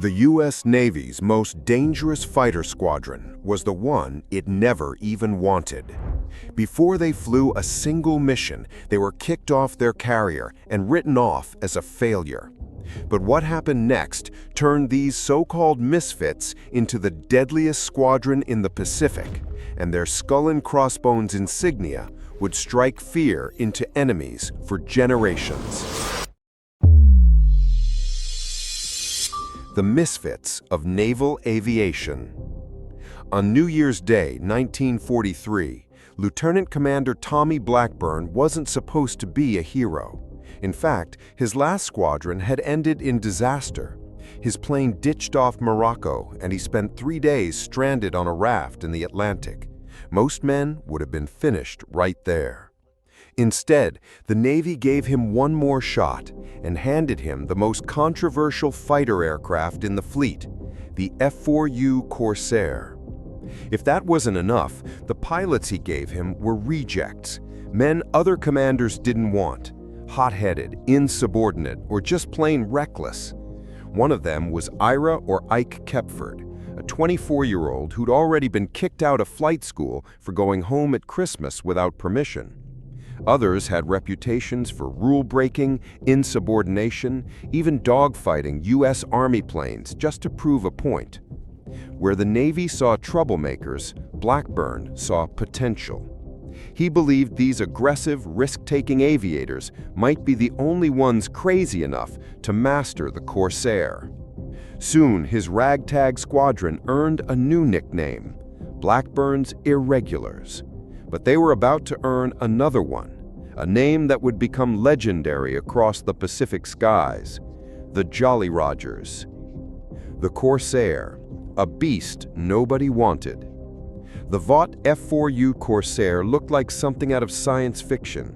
The U.S. Navy's most dangerous fighter squadron was the one it never even wanted. Before they flew a single mission, they were kicked off their carrier and written off as a failure. But what happened next turned these so-called misfits into the deadliest squadron in the Pacific, and their skull and crossbones insignia would strike fear into enemies for generations. The misfits of naval aviation. On New Year's Day, 1943, Lieutenant Commander Tommy Blackburn wasn't supposed to be a hero. In fact, his last squadron had ended in disaster. His plane ditched off Morocco, and he spent 3 days stranded on a raft in the Atlantic. Most men would have been finished right there. Instead, the Navy gave him one more shot and handed him the most controversial fighter aircraft in the fleet, the F4U Corsair. If that wasn't enough, the pilots he gave him were rejects, men other commanders didn't want, hot-headed, insubordinate, or just plain reckless. One of them was Ira or Ike Kepford, a 24-year-old who'd already been kicked out of flight school for going home at Christmas without permission. Others had reputations for rule-breaking, insubordination, even dogfighting U.S. Army planes just to prove a point. Where the Navy saw troublemakers, Blackburn saw potential. He believed these aggressive, risk-taking aviators might be the only ones crazy enough to master the Corsair. Soon, his ragtag squadron earned a new nickname, Blackburn's Irregulars. But they were about to earn another one, a name that would become legendary across the Pacific skies, the Jolly Rogers. The Corsair, a beast nobody wanted. The Vought F4U Corsair looked like something out of science fiction.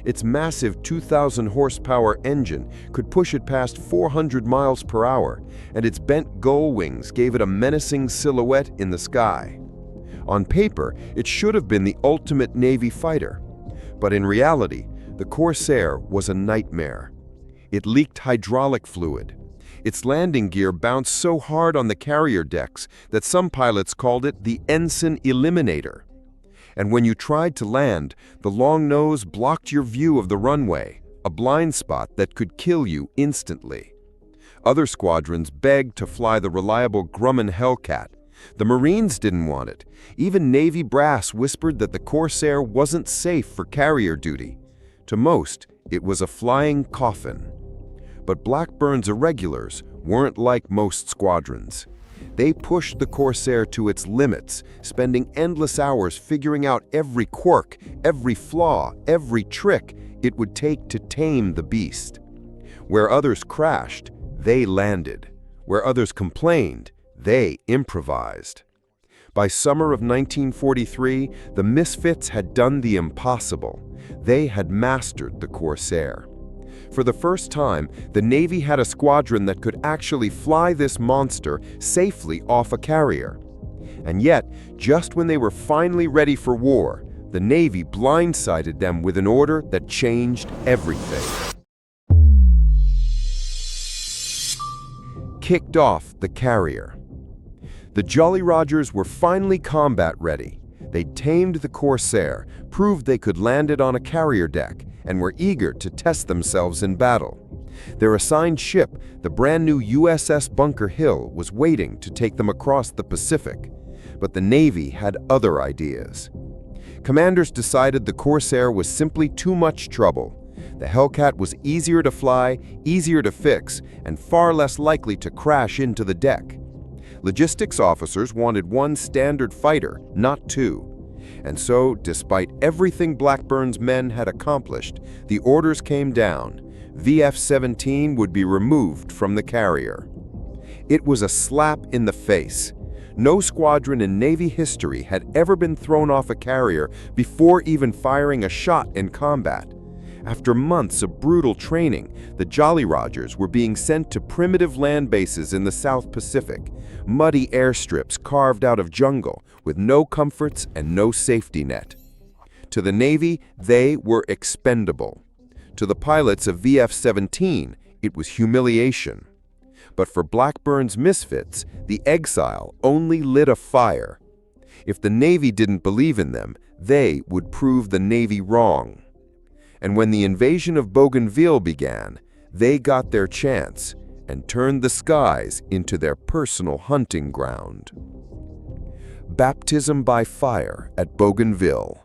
Its massive 2,000 horsepower engine could push it past 400 miles per hour, and its bent gull wings gave it a menacing silhouette in the sky. On paper, it should have been the ultimate Navy fighter. But in reality, the Corsair was a nightmare. It leaked hydraulic fluid. Its landing gear bounced so hard on the carrier decks that some pilots called it the Ensign Eliminator. And when you tried to land, the long nose blocked your view of the runway, a blind spot that could kill you instantly. Other squadrons begged to fly the reliable Grumman Hellcat. The Marines didn't want it. Even Navy brass whispered that the Corsair wasn't safe for carrier duty. To most, it was a flying coffin. But Blackburn's Irregulars weren't like most squadrons. They pushed the Corsair to its limits, spending endless hours figuring out every quirk, every flaw, every trick it would take to tame the beast. Where others crashed, they landed. Where others complained, they improvised. By summer of 1943, the misfits had done the impossible. They had mastered the Corsair. For the first time, the Navy had a squadron that could actually fly this monster safely off a carrier. And yet, just when they were finally ready for war, the Navy blindsided them with an order that changed everything. Kicked off the carrier. The Jolly Rogers were finally combat ready. They'd tamed the Corsair, proved they could land it on a carrier deck, and were eager to test themselves in battle. Their assigned ship, the brand new USS Bunker Hill, was waiting to take them across the Pacific. But the Navy had other ideas. Commanders decided the Corsair was simply too much trouble. The Hellcat was easier to fly, easier to fix, and far less likely to crash into the deck. Logistics officers wanted one standard fighter, not two. And so, despite everything Blackburn's men had accomplished, the orders came down. VF-17 would be removed from the carrier. It was a slap in the face. No squadron in Navy history had ever been thrown off a carrier before even firing a shot in combat. After months of brutal training, the Jolly Rogers were being sent to primitive land bases in the South Pacific, muddy airstrips carved out of jungle with no comforts and no safety net. To the Navy, they were expendable. To the pilots of VF-17, it was humiliation. But for Blackburn's misfits, the exile only lit a fire. If the Navy didn't believe in them, they would prove the Navy wrong. And when the invasion of Bougainville began, they got their chance and turned the skies into their personal hunting ground. Baptism by fire at Bougainville.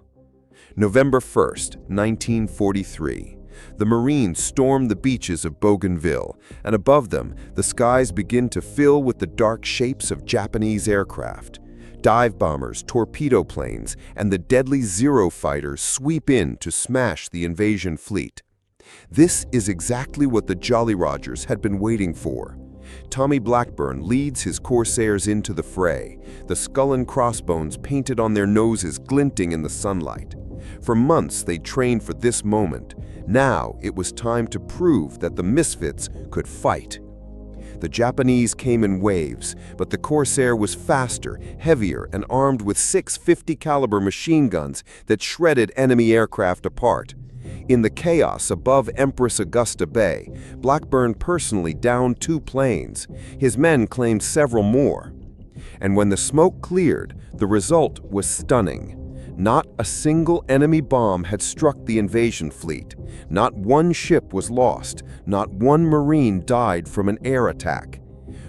November 1st, 1943. The Marines stormed the beaches of Bougainville, and above them, the skies begin to fill with the dark shapes of Japanese aircraft. Dive bombers, torpedo planes, and the deadly Zero fighters sweep in to smash the invasion fleet. This is exactly what the Jolly Rogers had been waiting for. Tommy Blackburn leads his Corsairs into the fray, the skull and crossbones painted on their noses glinting in the sunlight. For months they trained for this moment. Now it was time to prove that the misfits could fight. The Japanese came in waves, but the Corsair was faster, heavier, and armed with 6 50-caliber machine guns that shredded enemy aircraft apart. In the chaos above Empress Augusta Bay, Blackburn personally downed 2 planes. His men claimed several more. And when the smoke cleared, the result was stunning. Not a single enemy bomb had struck the invasion fleet. Not one ship was lost. Not one Marine died from an air attack.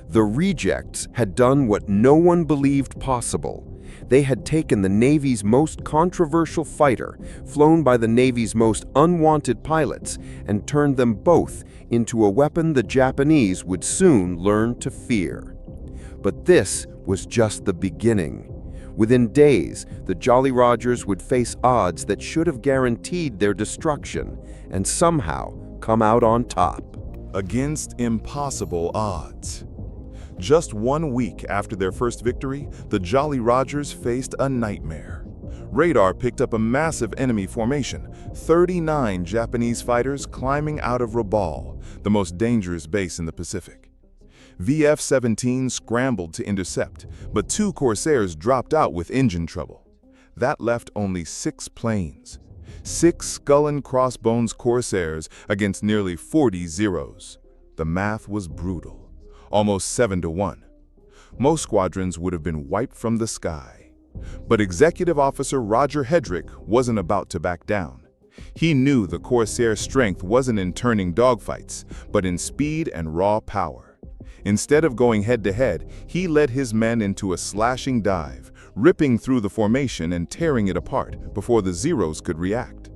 The rejects had done what no one believed possible. They had taken the Navy's most controversial fighter, flown by the Navy's most unwanted pilots, and turned them both into a weapon the Japanese would soon learn to fear. But this was just the beginning. Within days, the Jolly Rogers would face odds that should have guaranteed their destruction, and somehow come out on top. Against impossible odds. Just 1 week after their first victory, the Jolly Rogers faced a nightmare. Radar picked up a massive enemy formation, 39 Japanese fighters climbing out of Rabaul, the most dangerous base in the Pacific. VF-17 scrambled to intercept, but 2 Corsairs dropped out with engine trouble. That left only 6 planes. 6 skull and crossbones Corsairs against nearly 40 Zeros. The math was brutal, almost 7-1. Most squadrons would have been wiped from the sky. But Executive Officer Roger Hedrick wasn't about to back down. He knew the Corsair's strength wasn't in turning dogfights, but in speed and raw power. Instead of going head-to-head, he led his men into a slashing dive, ripping through the formation and tearing it apart before the Zeros could react.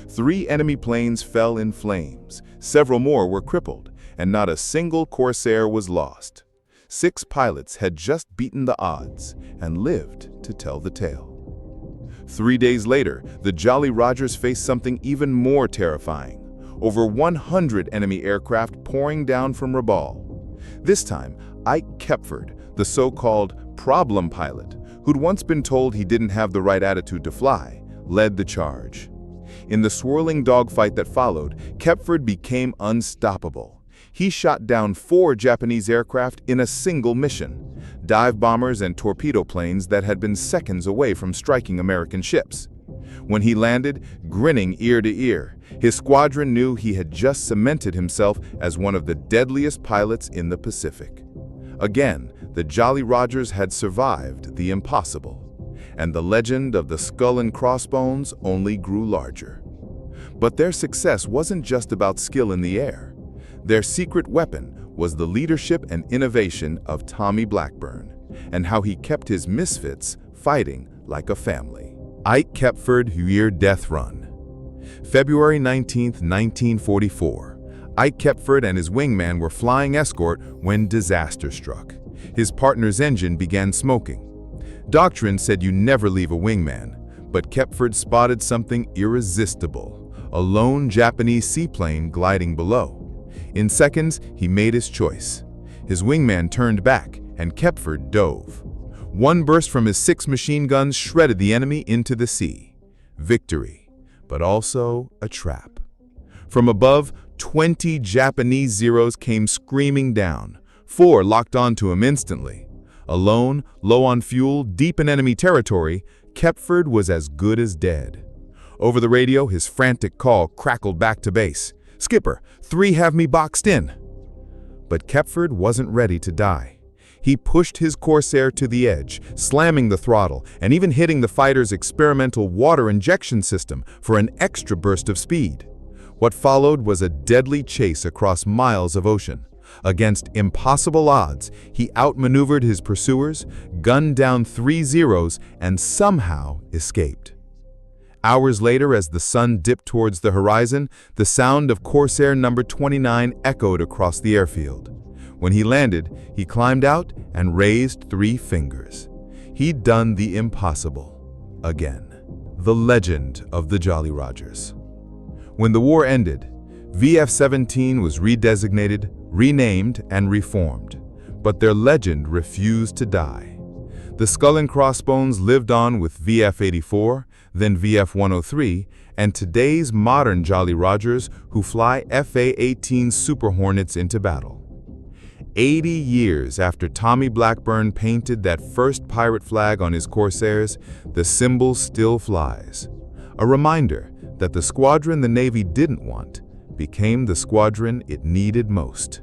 3 enemy planes fell in flames, several more were crippled, and not a single Corsair was lost. 6 pilots had just beaten the odds and lived to tell the tale. 3 days later, the Jolly Rogers faced something even more terrifying. Over 100 enemy aircraft pouring down from Rabaul. This time, Ike Kepford, the so-called problem pilot, who'd once been told he didn't have the right attitude to fly, led the charge. In the swirling dogfight that followed, Kepford became unstoppable. He shot down 4 Japanese aircraft in a single mission, dive bombers and torpedo planes that had been seconds away from striking American ships. When he landed, grinning ear to ear, his squadron knew he had just cemented himself as one of the deadliest pilots in the Pacific. Again, the Jolly Rogers had survived the impossible, and the legend of the skull and crossbones only grew larger. But their success wasn't just about skill in the air. Their secret weapon was the leadership and innovation of Tommy Blackburn, and how he kept his misfits fighting like a family. Ike Kepford Huir Death Run. February 19, 1944. Ike Kepford and his wingman were flying escort when disaster struck. His partner's engine began smoking. Doctrine said you never leave a wingman, but Kepford spotted something irresistible, a lone Japanese seaplane gliding below. In seconds, he made his choice. His wingman turned back, and Kepford dove. One burst from his 6 machine guns shredded the enemy into the sea. Victory, but also a trap. From above, 20 Japanese Zeros came screaming down. 4 locked onto him instantly. Alone, low on fuel, deep in enemy territory, Kepford was as good as dead. Over the radio, his frantic call crackled back to base. "Skipper, 3 have me boxed in." But Kepford wasn't ready to die. He pushed his Corsair to the edge, slamming the throttle and even hitting the fighter's experimental water injection system for an extra burst of speed. What followed was a deadly chase across miles of ocean. Against impossible odds, he outmaneuvered his pursuers, gunned down 3 Zeros, and somehow escaped. Hours later, as the sun dipped towards the horizon, the sound of Corsair number 29 echoed across the airfield. When he landed, he climbed out and raised 3 fingers. He'd done the impossible again. The legend of the Jolly Rogers. When the war ended, VF-17 was redesignated, renamed, and reformed, but their legend refused to die. The skull and crossbones lived on with VF-84, then VF-103, and today's modern Jolly Rogers who fly FA-18 Super Hornets into battle. 80 years after Tommy Blackburn painted that first pirate flag on his Corsairs, the symbol still flies. A reminder that the squadron the Navy didn't want became the squadron it needed most.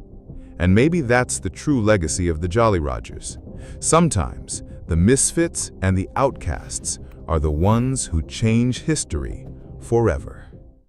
And maybe that's the true legacy of the Jolly Rogers. Sometimes, the misfits and the outcasts are the ones who change history forever.